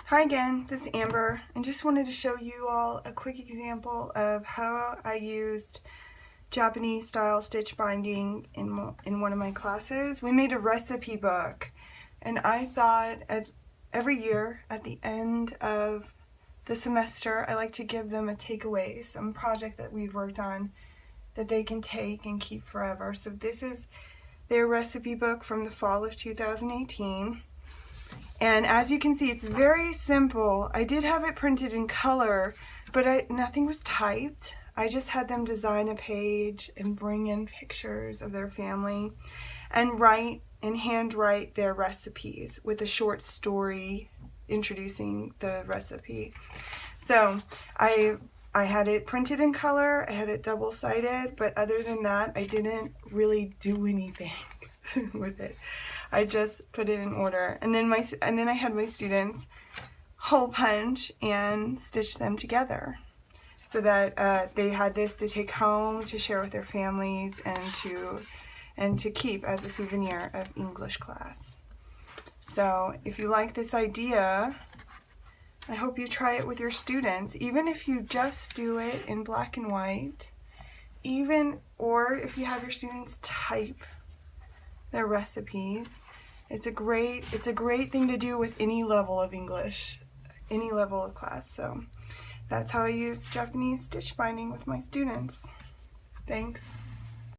Hi again, this is Amber, and just wanted to show you all a quick example of how I used Japanese style stitch binding in one of my classes. We made a recipe book, and I thought as every year at the end of the semester I like to give them a takeaway, some project that we've worked on that they can take and keep forever. So this is their recipe book from the fall of 2018. And as you can see, it's very simple. I did have it printed in color, but nothing was typed. I just had them design a page and bring in pictures of their family and handwrite their recipes with a short story introducing the recipe. So I had it printed in color, I had it double-sided, but other than that, I didn't really do anything with it. I just put it in order, and then I had my students hole punch and stitch them together, so that they had this to take home to share with their families and to keep as a souvenir of English class. So if you like this idea, I hope you try it with your students, even if you just do it in black and white, or if you have your students type their recipes. It's a great thing to do with any level of English, any level of class. So that's how I use Japanese stitch binding with my students. Thanks.